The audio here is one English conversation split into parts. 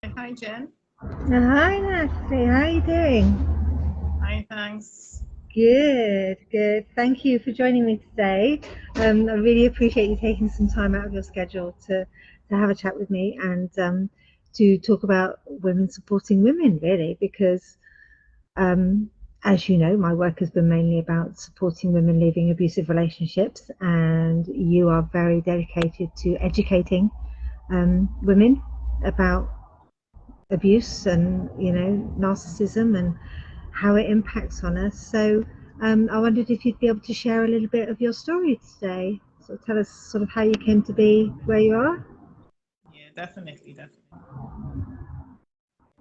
Hi, Jen. Hi, Natalie. How are you doing? Hi, thanks. Good, good. Thank you for joining me today. I really appreciate you taking some time out of your schedule to have a chat with me and to talk about women supporting women, really, because as you know, my work has been mainly about supporting women leaving abusive relationships, and you are very dedicated to educating women about abuse and narcissism and how it impacts on us. So I wondered if you'd be able to share a little bit of your story today. So tell us sort of how you came to be where you are. Yeah, definitely, definitely.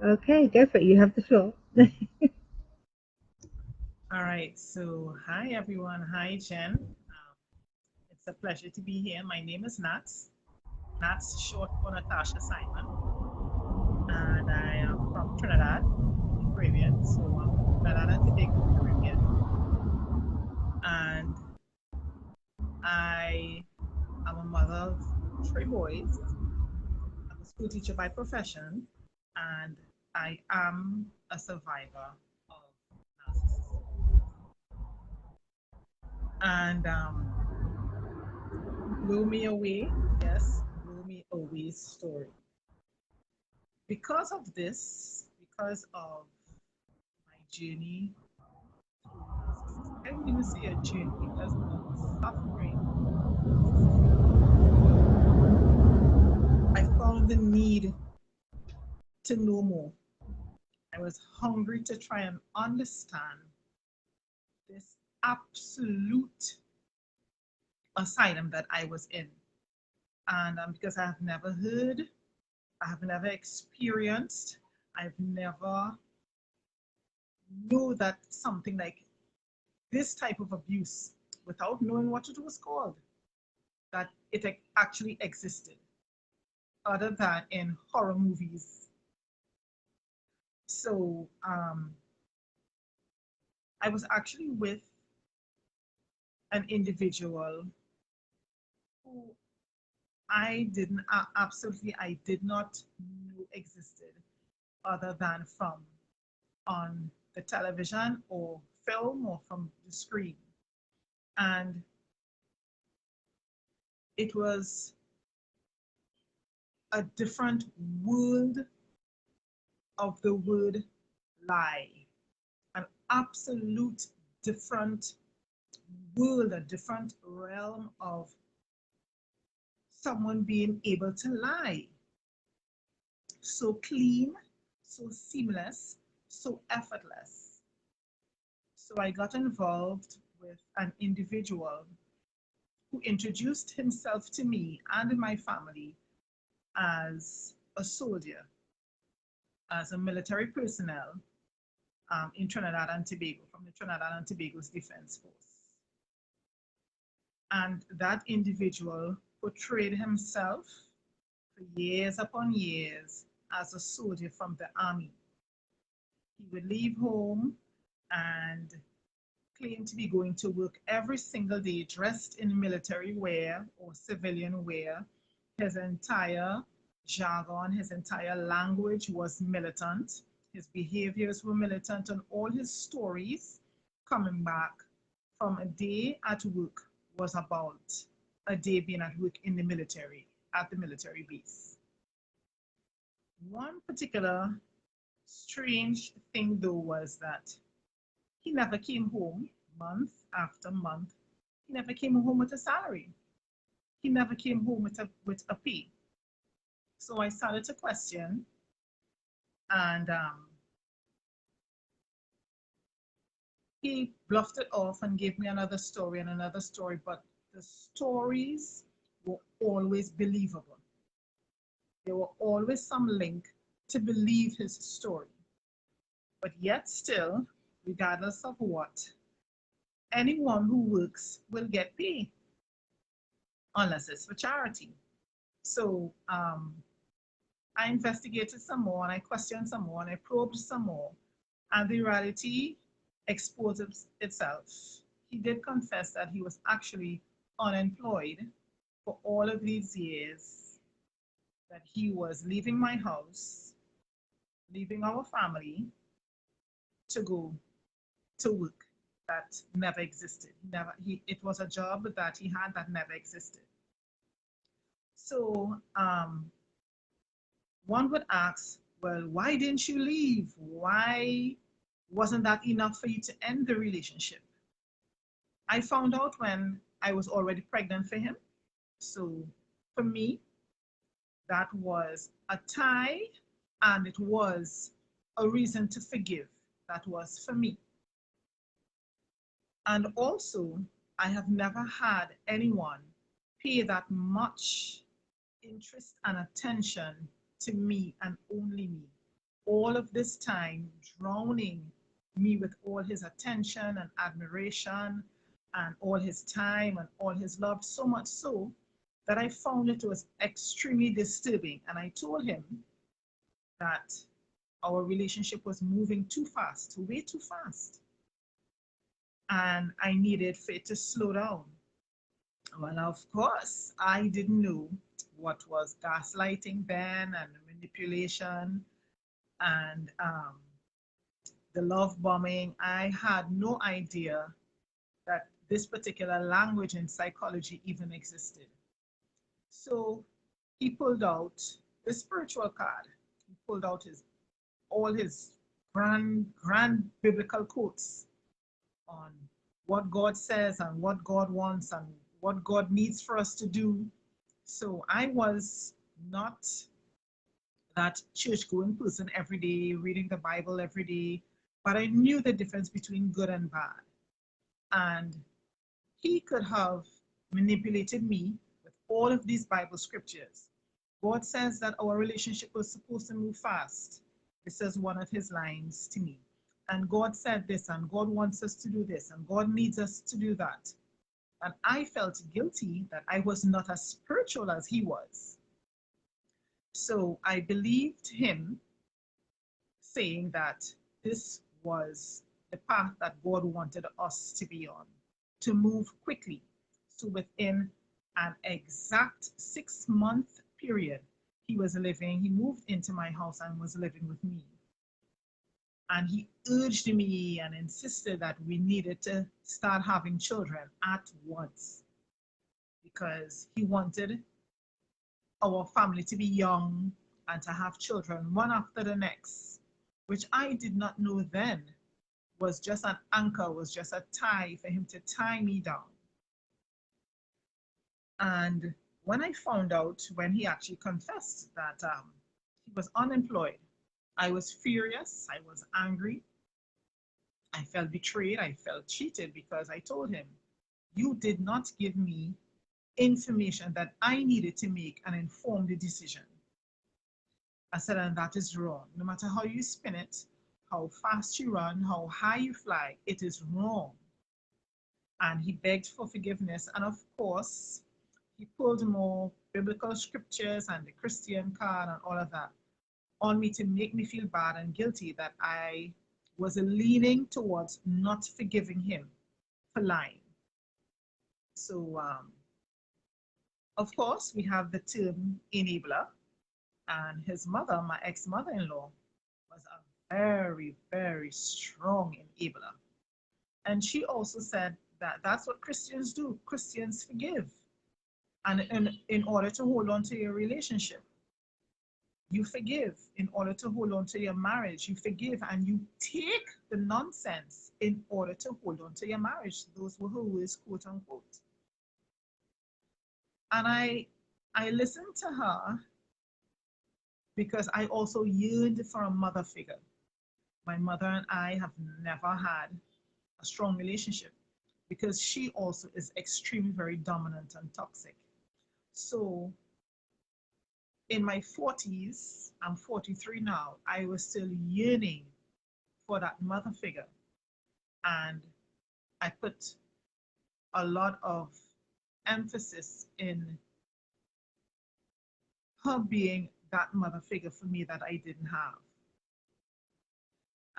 Okay, go for it. You have the floor. All right. So, hi, everyone. Hi, Jen. It's a pleasure to be here. My name is Natts. Natts, short for Natasha Simon, and I am from Trinidad, the Caribbean. So, Trinidad and Tobago, Caribbean, and I am a mother of three boys. I'm a school teacher by profession, and I am a survivor of narcissism. And Blow Me Away, yes, Blow Me Away story. Because of this, because of my journey through narcissism, I wouldn't even say a journey because the suffering, I found the need to know more. I was hungry to try and understand this absolute asylum that I was in. And because I have never heard, I have never experienced, I've never know that something like this type of abuse, without knowing what it was called, that it actually existed, other than in horror movies. So I was actually with an individual who I did not know existed, other than from on the television or film or from the screen. And it was a different world of the word lie, an absolute different world, a different realm of someone being able to lie. So clean, so seamless, so effortless. So I got involved with an individual who introduced himself to me and my family as a soldier, as a military personnel in Trinidad and Tobago, from the Trinidad and Tobago's Defense Force. And that individual portrayed himself for years upon years as a soldier from the army. He would leave home and claim to be going to work every single day dressed in military wear or civilian wear. His entire jargon, his entire language was militant. His behaviors were militant, and all his stories coming back from a day at work was about a day being at work in the military, at the military base. One particular strange thing, though, was that he never came home month after month. He never came home with a salary. He never came home with a pay. So I started to question, and he bluffed it off and gave me another story and another story. But the stories were always believable. There were always some link to believe his story. But yet, still, regardless of what, anyone who works will get paid unless it's for charity. So I investigated some more and I questioned some more and I probed some more. And the reality exposed itself. He did confess that he was actually unemployed for all of these years, that he was leaving my house. leaving our family to go to work that never existed. It was a job that he had that never existed. So one would ask, well, why didn't you leave? Why wasn't that enough for you to end the relationship? I found out when I was already pregnant for him. So for me, that was a tie and it was a reason to forgive. That was for me. And also, I have never had anyone pay that much interest and attention to me and only me. All of this time, drowning me with all his attention and admiration and all his time and all his love, so much so that I found it was extremely disturbing. And I told him that our relationship was moving too fast, way too fast. And I needed for it to slow down. Well, of course, I didn't know what was gaslighting then and manipulation and the love bombing. I had no idea that this particular language in psychology even existed. So he pulled out the spiritual card. He pulled out all his grand biblical quotes on what God says and what God wants and what God needs for us to do. So I was not that church going person every day, reading the Bible every day, but I knew the difference between good and bad. And he could have manipulated me with all of these Bible scriptures. God says that our relationship was supposed to move fast. This is one of his lines to me. And God said this, and God wants us to do this, and God needs us to do that. And I felt guilty that I was not as spiritual as he was. So I believed him saying that this was the path that God wanted us to be on, to move quickly. So within an exact 6 month period, he moved into my house and was living with me. And he urged me and insisted that we needed to start having children at once because he wanted our family to be young and to have children one after the next, which I did not know then was just an anchor, was just a tie for him to tie me down. And when I found out, when he actually confessed that he was unemployed, I was furious, I was angry, I felt betrayed, I felt cheated because I told him, you did not give me information that I needed to make an informed decision. I said, and that is wrong. No matter how you spin it, how fast you run, how high you fly, it is wrong. And he begged for forgiveness. And of course, he pulled more biblical scriptures and the Christian card and all of that on me to make me feel bad and guilty that I was leaning towards not forgiving him for lying. So, of course, we have the term enabler, and his mother, my ex-mother in law, was a very, very strong enabler. And she also said that that's what Christians do. Christians forgive. And in order to hold on to your relationship, you forgive. In order to hold on to your marriage, you forgive and you take the nonsense in order to hold on to your marriage. Those were her words, quote unquote. And I listened to her because I also yearned for a mother figure. My mother and I have never had a strong relationship because she also is extremely very dominant and toxic. So in my 40s, I'm 43 now, I was still yearning for that mother figure. And I put a lot of emphasis in her being that mother figure for me that I didn't have.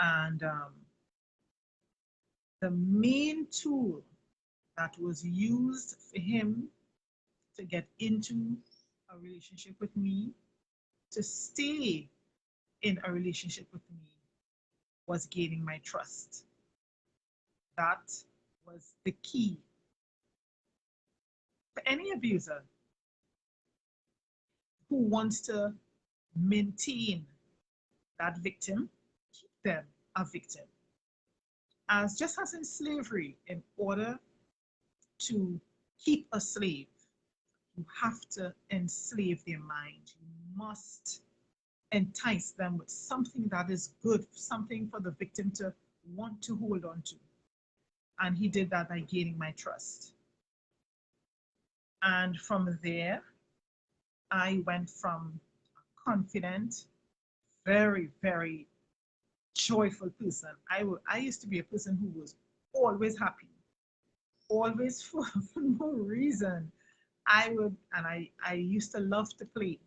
And the main tool that was used for him to get into a relationship with me, to stay in a relationship with me was gaining my trust. That was the key for any abuser who wants to maintain that victim, keep them a victim. As just as in slavery, in order to keep a slave, you have to enslave their mind. You must entice them with something that is good, something for the victim to want to hold on to. And he did that by gaining my trust. And from there, I went from a confident, very, very joyful person. I used to be a person who was always happy, always for no reason. I used to love to play,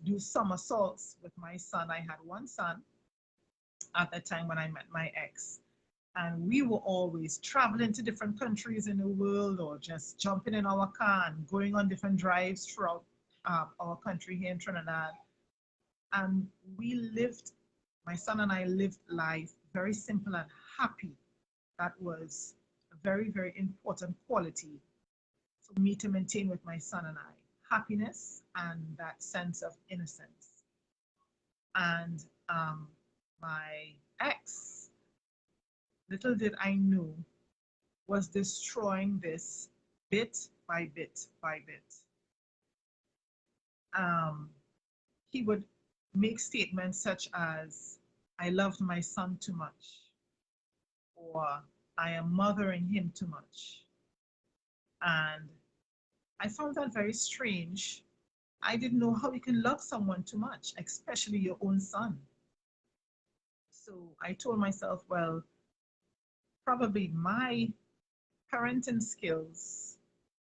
do somersaults with my son. I had one son at the time when I met my ex. And we were always traveling to different countries in the world or just jumping in our car and going on different drives throughout our country here in Trinidad. And we lived, my son and I lived life very simple and happy. That was a very, very important quality for me to maintain with my son and I, happiness and that sense of innocence. And my ex, little did I know, was destroying this bit by bit by bit. Um, he would make statements such as, I loved my son too much, or I am mothering him too much. And I found that very strange. I didn't know how you can love someone too much, especially your own son. So I told myself, well, probably my parenting skills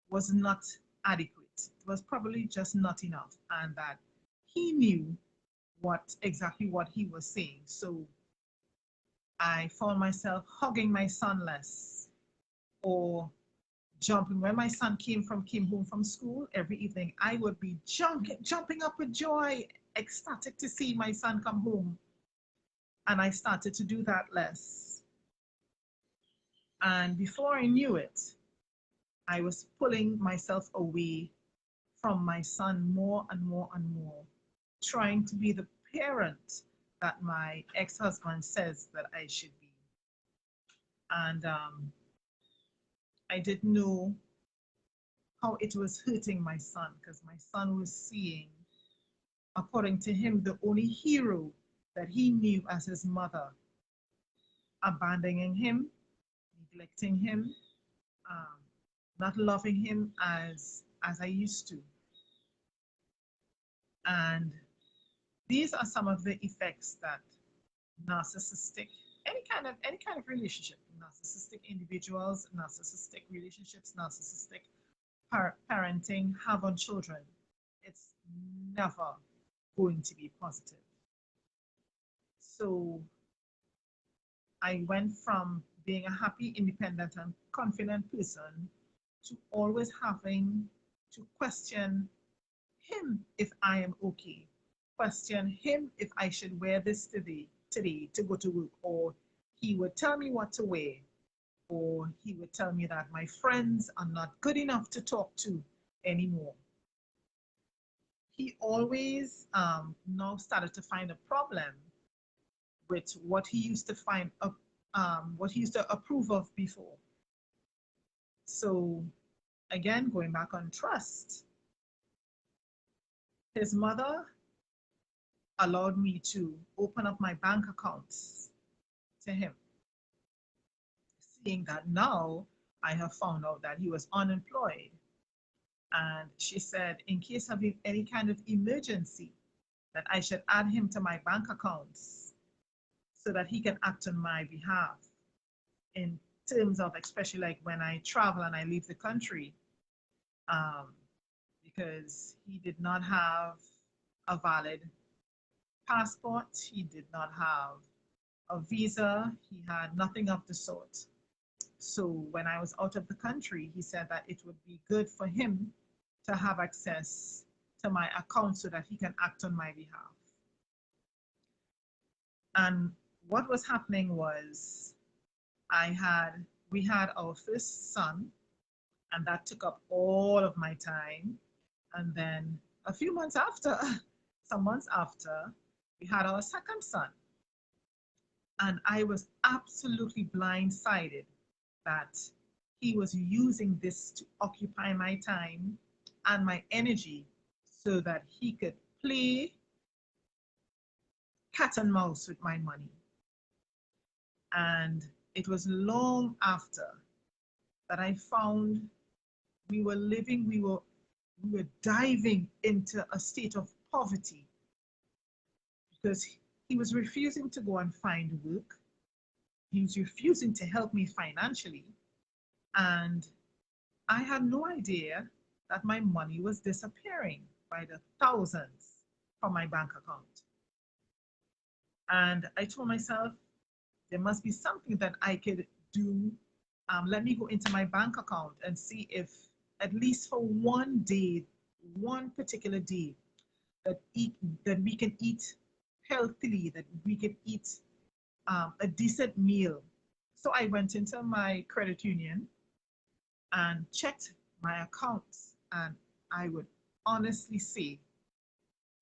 was not adequate. It was probably just not enough, and that he knew exactly what he was saying. So I found myself hugging my son less, or jumping when my son came home from school every evening. I would be jumping up with joy, ecstatic to see my son come home, and I started to do that less. And before I knew it, I was pulling myself away from my son more and more and more, trying to be the parent that my ex-husband says that I should be. And I didn't know how it was hurting my son, because my son was seeing, according to him, the only hero that he knew as his mother, abandoning him, neglecting him, um, not loving him as I used to. And these are some of the effects that narcissistic, any kind of relationship, narcissistic individuals, narcissistic relationships, narcissistic parenting have on children. It's never going to be positive. So I went from being a happy, independent, and confident person to always having to question him if I am okay, question him if I should wear this today to go to work, or he would tell me what to wear, or he would tell me that my friends are not good enough to talk to anymore. He always now started to find a problem with what he used to what he used to approve of before. So again, going back on trust, his mother allowed me to open up my bank accounts to him, seeing that now I have found out that he was unemployed. And she said, in case of any kind of emergency, that I should add him to my bank accounts so that he can act on my behalf in terms of, especially like when I travel and I leave the country, um, because he did not have a valid passport, he did not have a visa, he had nothing of the sort. So when I was out of the country, he said that it would be good for him to have access to my account so that he can act on my behalf. And what was happening was I had we had our first son, and that took up all of my time. And then a few months after, some months after, we had our second son. And I was absolutely blindsided that he was using this to occupy my time and my energy so that he could play cat and mouse with my money. And it was long after that I found we were diving into a state of poverty because he was refusing to go and find work. He was refusing to help me financially. And I had no idea that my money was disappearing by the thousands from my bank account. And I told myself, there must be something that I could do. Let me go into my bank account and see if, at least for one day, one particular day, that eat that we can eat healthily, that we can eat a decent meal. So I went into my credit union and checked my accounts, and I would honestly say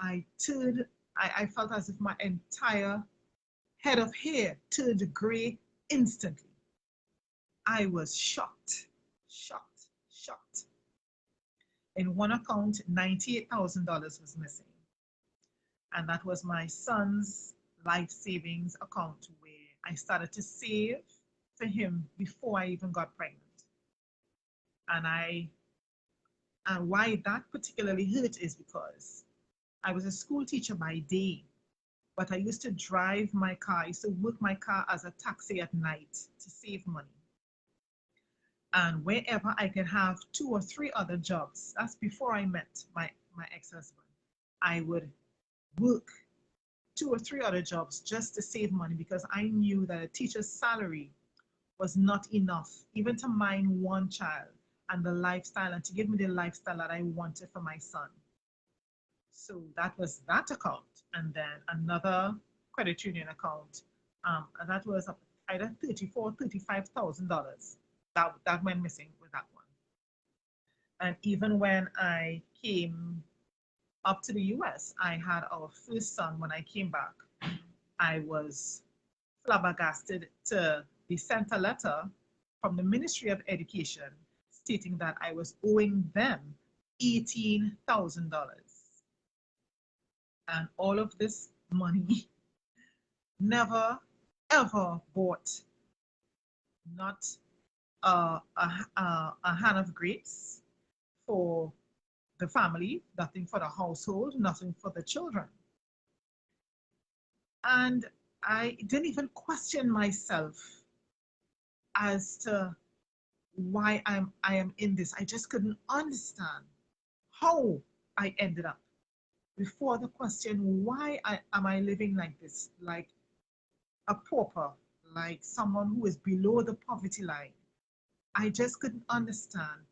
I turned. I felt as if my entire head of hair turned gray instantly. I was shocked, shocked, shocked. In one account, $98,000 was missing. And that was my son's life savings account where I started to save for him before I even got pregnant. And and why that particularly hurt is because I was a school teacher by day, but I used to drive my car. I used to work my car as a taxi at night to save money. And wherever I could have two or three other jobs, that's before I met my ex-husband, I would work two or three other jobs just to save money because I knew that a teacher's salary was not enough even to mind one child and the lifestyle and to give me the lifestyle that I wanted for my son. So that was that account. And then another credit union account. And that was either $35,000. That went missing with that one. And even when I came up to the US, I had our first son when I came back. I was flabbergasted to be sent a letter from the Ministry of Education stating that I was owing them $18,000. And all of this money never, ever bought not a hand of grapes for the family, nothing for the household, nothing for the children. And I didn't even question myself as to why I am in this. I just couldn't understand how I ended up. Before the question, am I living like this, like a pauper, like someone who is below the poverty line? I just couldn't understand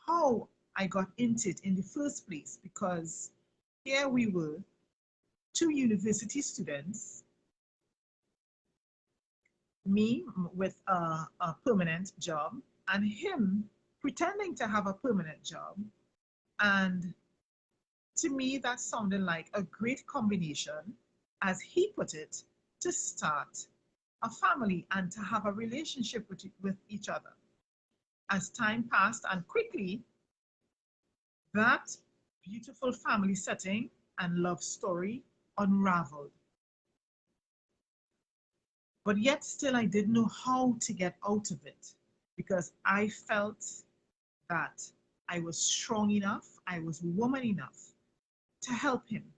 how I got into it in the first place because here we were, two university students, me with a permanent job, and him pretending to have a permanent job. And to me, that sounded like a great combination, as he put it, to start a family and to have a relationship with each other. As time passed, and quickly, that beautiful family setting and love story unraveled. But yet, still, I didn't know how to get out of it because I felt that I was strong enough, I was woman enough to help him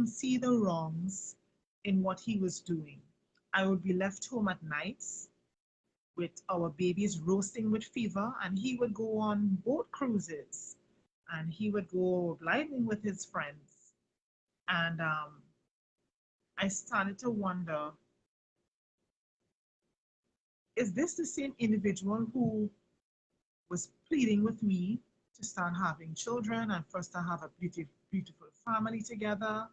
see the wrongs in what he was doing. I would be left home at nights with our babies roasting with fever, and he would go on boat cruises and he would go gliding with his friends. And I started to wonder, is this the same individual who was pleading with me to start having children and for us to have a beautiful family together?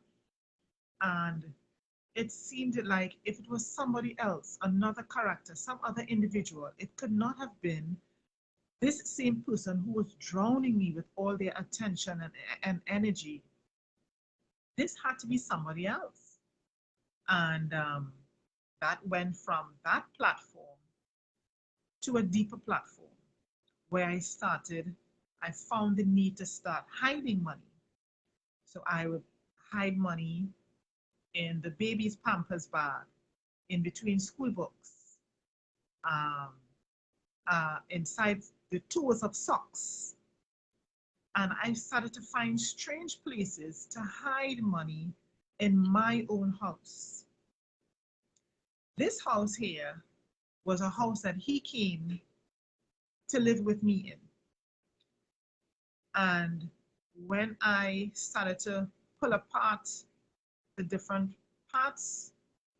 And it seemed like if it was somebody else, another character, some other individual, it could not have been this same person who was drowning me with all their attention and energy. This had to be somebody else. And that went from that platform to a deeper platform where I found the need to start hiding money. So I would hide money in the baby's Pampers bag, in between school books, um, inside the toes of socks. And I started to find strange places to hide money in my own house. This house here was a house that he came to live with me in. And when I started to pull apart the different parts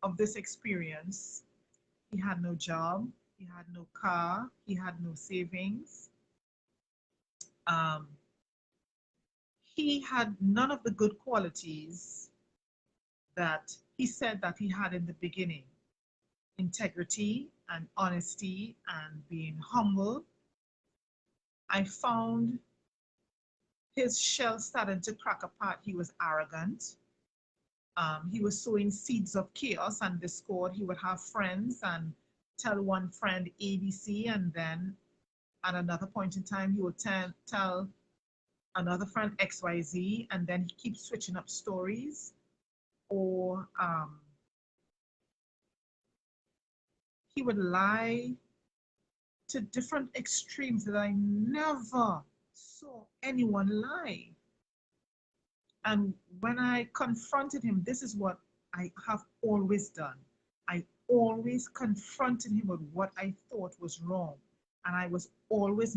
of this experience, he had no job, he had no car, he had no savings. Um, he had none of the good qualities that he said that he had in the beginning: integrity and honesty and being humble. I found his shell started to crack apart. He was arrogant. He was sowing seeds of chaos and discord. He would have friends and tell one friend ABC, and then at another point in time, he would tell another friend XYZ, and then he keeps switching up stories. Or he would lie to different extremes that I never saw anyone lie. And when I confronted him, this is what I have always done. I always confronted him with what I thought was wrong. And I was always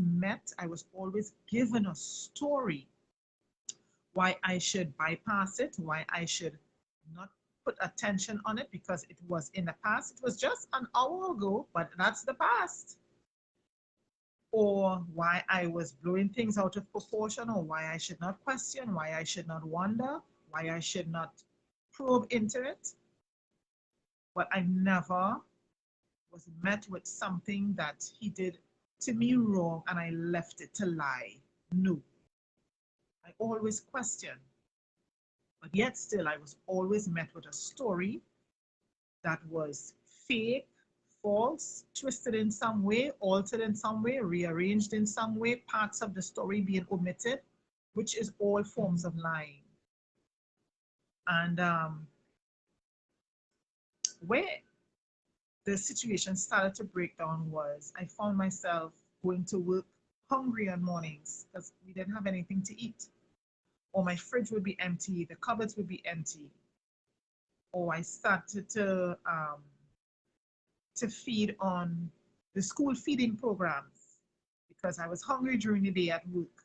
given a story why I should bypass it, why I should not put attention on it because it was in the past. It was just an hour ago, but that's the past. Or why I was blowing things out of proportion, or why I should not question, why I should not wonder, why I should not probe into it. But I never was met with something that he did to me wrong and I left it to lie. No, I always questioned. But yet still, I was always met with a story that was fake, false, twisted in some way, altered in some way, rearranged in some way, parts of the story being omitted, which is all forms of lying. And where the situation started to break down was I found myself going to work hungry on mornings because we didn't have anything to eat. Or my fridge would be empty, the cupboards would be empty. Or I started to feed on the school feeding programs because I was hungry during the day at work.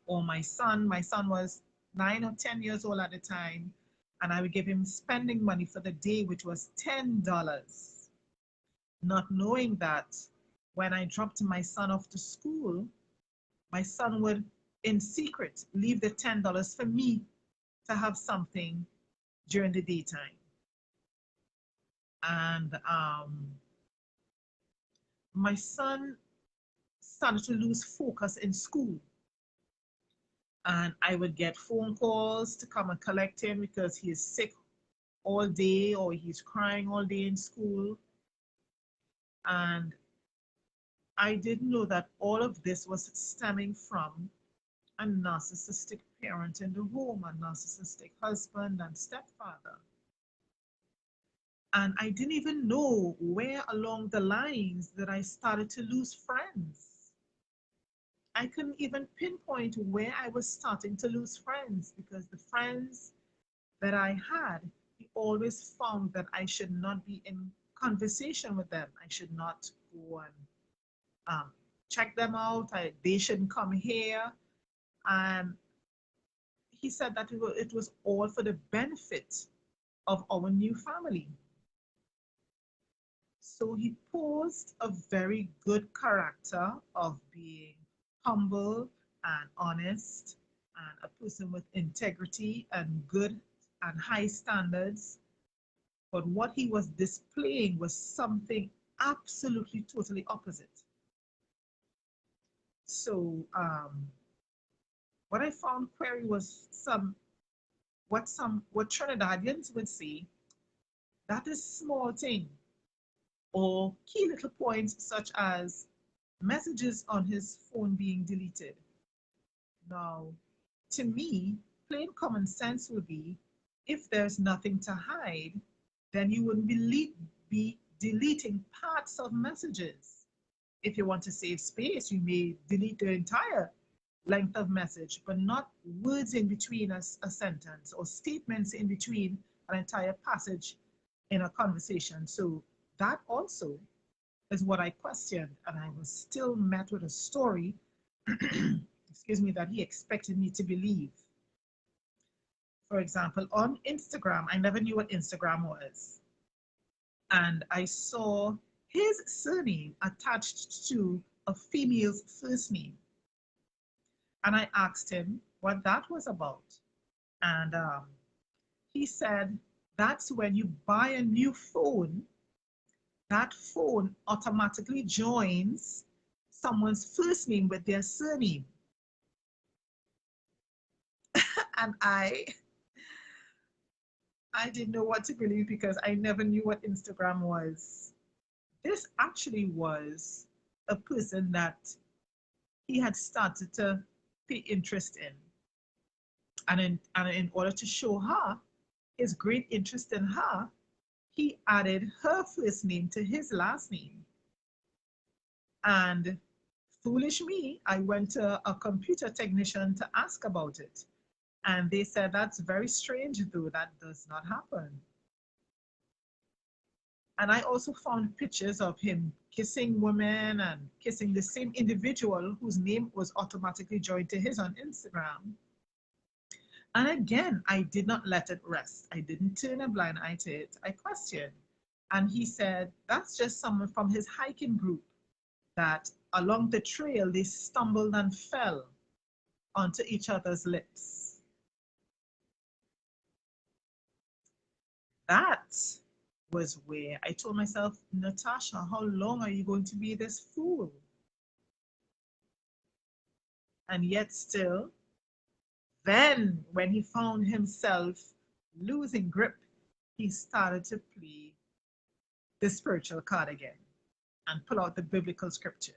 Or my son was 9 or 10 years old at the time, and I would give him spending money for the day, which was $10, not knowing that when I dropped my son off to school, my son would, in secret, leave the $10 for me to have something during the daytime. And my son started to lose focus in school. And I would get phone calls to come and collect him because he is sick all day or he's crying all day in school. And I didn't know that all of this was stemming from a narcissistic parent in the home, a narcissistic husband and stepfather. And I didn't even know where along the lines that I started to lose friends. I couldn't even pinpoint where I was starting to lose friends because the friends that I had, he always found that I should not be in conversation with them. I should not go and check them out. They shouldn't come here. And he said that it was all for the benefit of our new family. So he posed a very good character of being humble and honest and a person with integrity and good and high standards. but what he was displaying was something absolutely totally opposite. So what I found query was what Trinidadians would say, that is small thing, or key little points such as messages on his phone being deleted. Now, to me, plain common sense would be, if there's nothing to hide, then you wouldn't be deleting parts of messages. If you want to save space, you may delete the entire length of message, but not words in between a sentence or statements in between an entire passage in a conversation. So that also is what I questioned, and I was still met with a story, excuse me, that he expected me to believe. For example, on Instagram, I never knew what Instagram was, and I saw his surname attached to a female's first name. And I asked him what that was about. And he said, that's when you buy a new phone, that phone automatically joins someone's first name with their surname. And I didn't know what to believe because I never knew what Instagram was. This actually was a person that he had started to pay interest in. And in order to show her his great interest in her, he added her first name to his last name. And foolish me, I went to a computer technician to ask about it. And they said, that's very strange, though, that does not happen. And I also found pictures of him kissing women and kissing the same individual whose name was automatically joined to his on Instagram. And again, I did not let it rest. I didn't turn a blind eye to it. I questioned. And he said, that's just someone from his hiking group that along the trail they stumbled and fell onto each other's lips. That was where I told myself, Natasha, how long are you going to be this fool? And yet still, then when he found himself losing grip, he started to play the spiritual card again and pull out the biblical scriptures.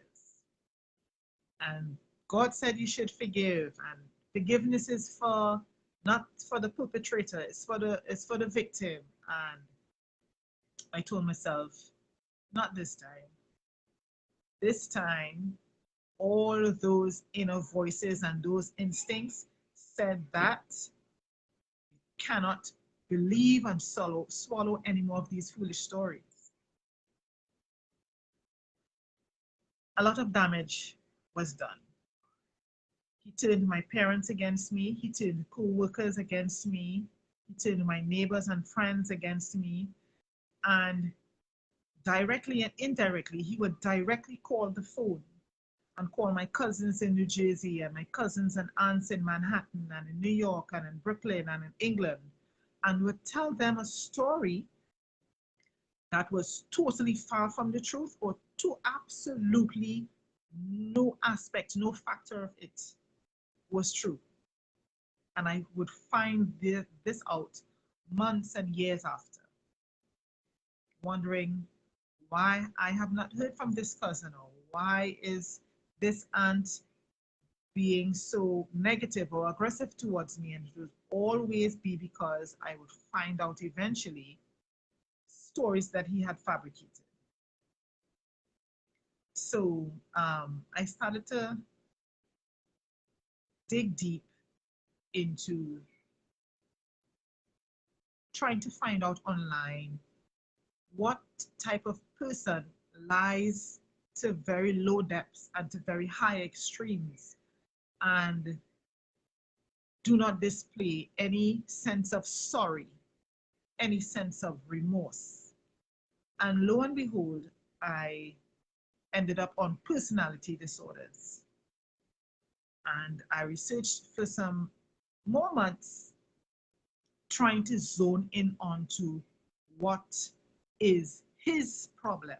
And God said you should forgive, and forgiveness is for not for the perpetrator, it's for the victim. And I told myself, not this time. This time, all those inner voices and those instincts said that you cannot believe and swallow any more of these foolish stories. A lot of damage was done. He turned my parents against me. He turned co-workers against me. He turned my neighbors and friends against me. And directly and indirectly, he would directly call the phone and call my cousins in New Jersey and my cousins and aunts in Manhattan and in New York and in Brooklyn and in England, and would tell them a story that was totally far from the truth, or to absolutely no aspect, no factor of it was true. And I would find this out months and years after, wondering why I have not heard from this cousin, or why is this aunt being so negative or aggressive towards me. And it would always be because I would find out eventually stories that he had fabricated. So I started to dig deep into trying to find out online what type of person lies to very low depths and to very high extremes and do not display any sense of sorry, any sense of remorse. And lo and behold, I ended up on personality disorders. And I researched for some more months, trying to zone in onto what is his problem.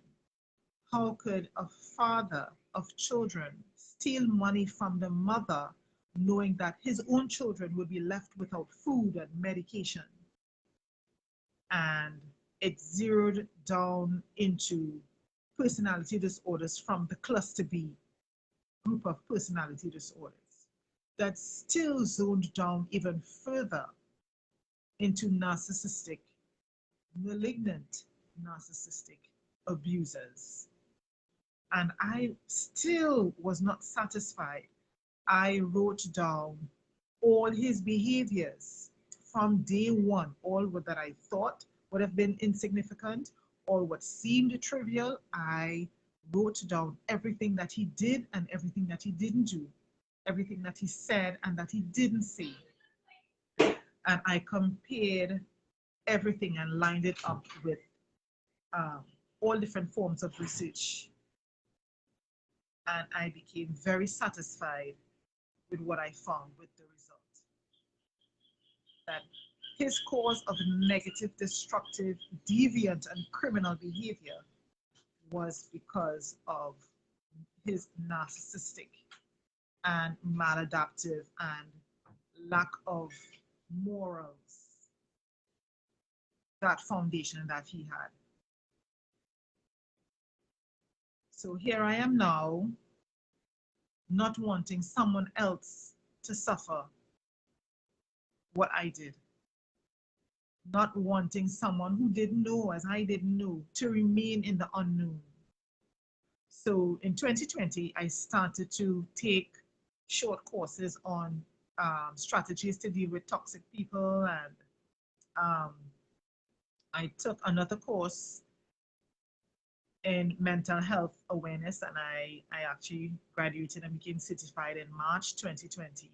How could a father of children steal money from the mother, knowing that his own children would be left without food and medication? And it zeroed down into personality disorders from the cluster B group of personality disorders that still zoned down even further into narcissistic, malignant narcissistic abusers. And I still was not satisfied. I wrote down all his behaviors from day one, all that I thought would have been insignificant or what seemed trivial. I wrote down everything that he did and everything that he didn't do, everything that he said and that he didn't say. And I compared everything and lined it up with um, all different forms of research. And I became very satisfied with what I found with the result. That his cause of negative, destructive, deviant, and criminal behavior was because of his narcissistic and maladaptive and lack of morals, that foundation that he had. So here I am now, not wanting someone else to suffer what I did, not wanting someone who didn't know as I didn't know to remain in the unknown. So in 2020, I started to take short courses on strategies to deal with toxic people, and um, I took another course in mental health awareness, and I actually graduated and became certified in March 2020.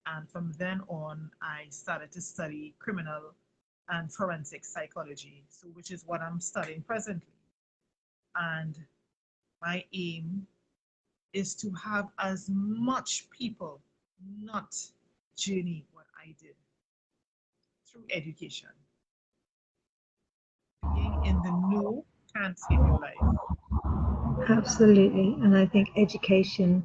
And from then on, I started to study criminal and forensic psychology, so which is what I'm studying presently. And my aim is to have as much people not journey what I did through education. Being in the know can save your life. Absolutely. And I think education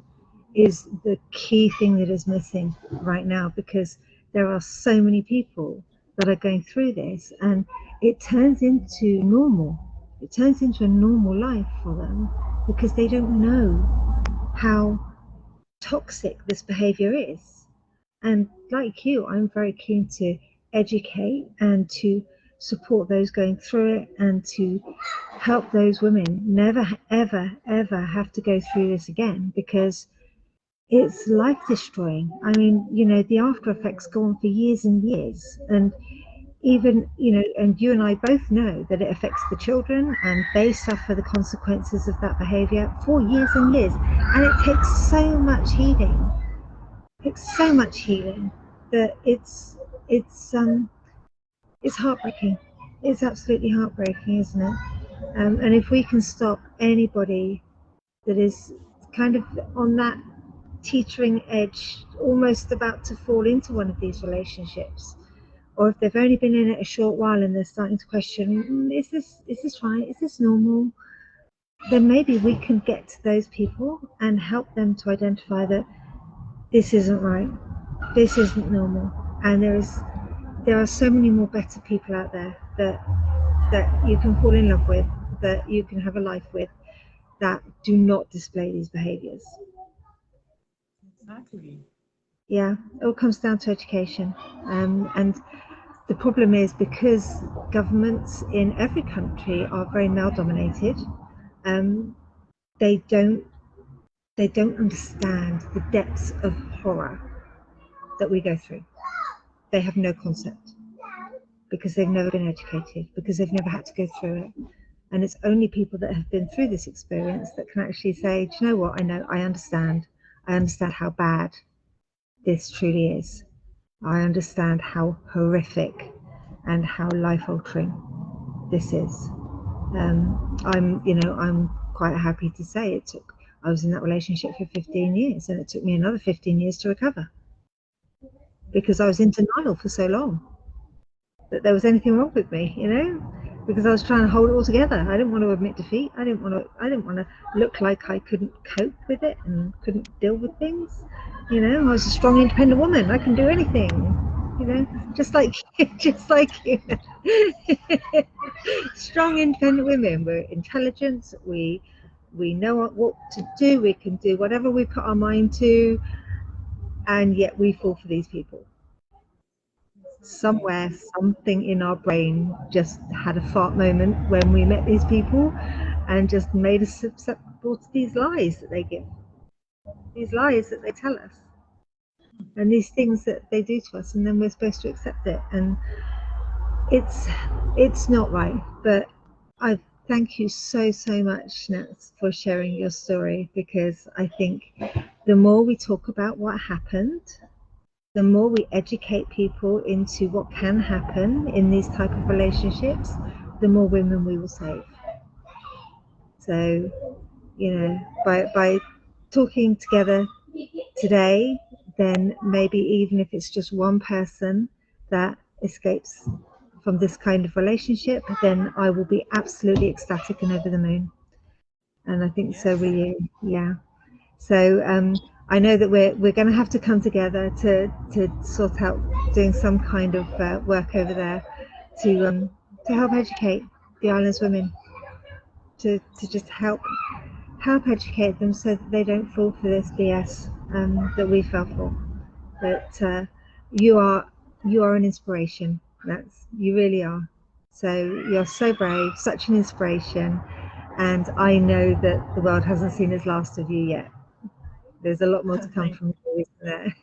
is the key thing that is missing right now, because there are so many people that are going through this, and it turns into normal. It turns into a normal life for them because they don't know how toxic this behavior is. And like you, I'm very keen to educate and to support those going through it and to help those women never, ever, ever have to go through this again, because it's life destroying. I mean, the after effects go on for years and years. And even, and you and I both know that it affects the children and they suffer the consequences of that behavior for years and years. And it takes so much healing. It's so much healing that it's heartbreaking. It's absolutely heartbreaking, isn't it? And if we can stop anybody that is kind of on that teetering edge, almost about to fall into one of these relationships, or if they've only been in it a short while and they're starting to question, is this right? Is this normal? Then maybe we can get to those people and help them to identify that this isn't right. This isn't normal. And there are so many more better people out there that you can fall in love with, that you can have a life with, that do not display these behaviors. Exactly. Yeah, it all comes down to education. And the problem is, because governments in every country are very male dominated, um, they don't they don't understand the depths of horror that we go through. They have no concept because they've never been educated, because they've never had to go through it. And it's only people that have been through this experience that can actually say, do you know what? I understand. I understand how bad this truly is. I understand how horrific and how life altering this is. I'm quite happy to say I was in that relationship for 15 years, and it took me another 15 years to recover because I was in denial for so long that there was anything wrong with me. because I was trying to hold it all together. I didn't want to admit defeat. I didn't want to look like I couldn't cope with it and couldn't deal with things. You know, I was a strong, independent woman. I can do anything. You know, just like just like you. Strong, independent women. We're intelligent. We know what to do. We can do whatever we put our mind to, and yet we fall for these people. Somewhere, something in our brain just had a fart moment when we met these people and just made us susceptible to these lies that they give, these lies that they tell us, and these things that they do to us, and then we're supposed to accept it. And it's not right. But I thank you so much, Natts, for sharing your story, because I think the more we talk about what happened, the more we educate people into what can happen in these type of relationships, the more women we will save. So, you know, by talking together today, then maybe even if it's just one person that escapes from this kind of relationship, then I will be absolutely ecstatic and over the moon. And I think so will you. Yeah. So I know that we're going to have to come together to sort out doing some kind of work over there to help educate the island's women, to just help educate them so that they don't fall for this BS that we fell for. But you are an inspiration. You really are. So you're so brave, such an inspiration, and I know that the world hasn't seen its last of you yet. There's a lot more to come from you, isn't there?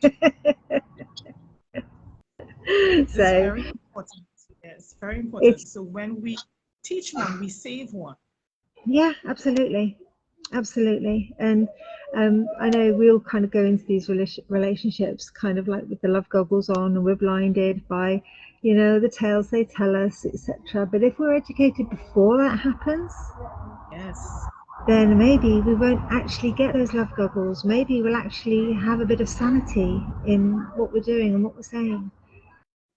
It's So very important. Yes, very important. So when we teach one, we save one. yeah, absolutely. And I know we all kind of go into these relationships kind of like with the love goggles on, and we're blinded by, you know, the tales they tell us, etc. But if we're educated before that happens, yes, then maybe we won't actually get those love goggles. Maybe we'll actually have a bit of sanity in what we're doing and what we're saying.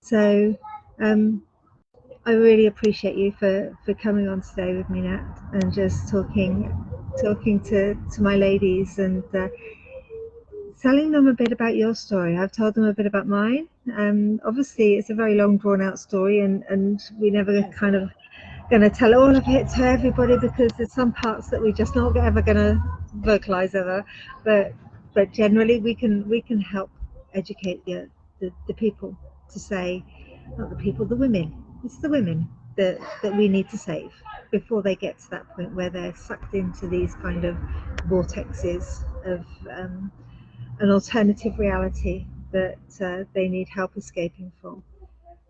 So I really appreciate you for coming on today with me, Nat, and just talking to my ladies and telling them a bit about your story. I've told them a bit about mine. Obviously, it's a very long, drawn-out story, and we never kind of going to tell all of it to everybody, because there's some parts that we're just not ever going to vocalize ever. But generally, we can help educate the people to say, not the people, the women. It's the women that we need to save before they get to that point where they're sucked into these kind of vortexes of an alternative reality that they need help escaping from.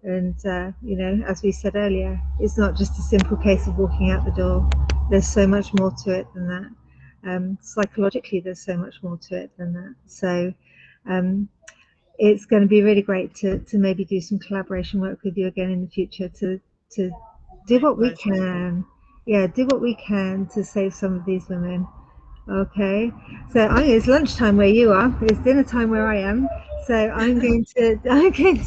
And you know, as we said earlier, it's not just a simple case of walking out the door. There's so much more to it than that. Psychologically, there's so much more to it than that. So it's going to be really great to maybe do some collaboration work with you again in the future to do what we can. Yeah, do what we can to save some of these women. Okay, so it's lunchtime where you are. It's dinner time where I am. So I'm going to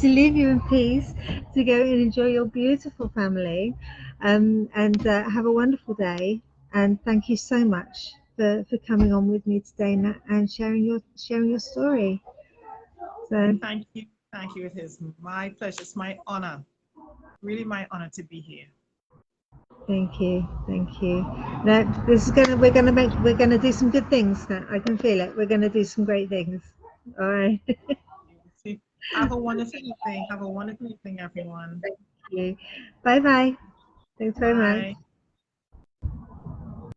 leave you in peace to go and enjoy your beautiful family, and have a wonderful day. And thank you so much for coming on with me today, Nat, and sharing your story. So thank you. It is my pleasure. It's my honor. Really, my honor to be here. thank you. Now we're gonna do some good things. Now I can feel it. We're gonna do some great things. All right. Have a wonderful evening. Everyone. Thank you. Bye bye. Thanks very much. Bye.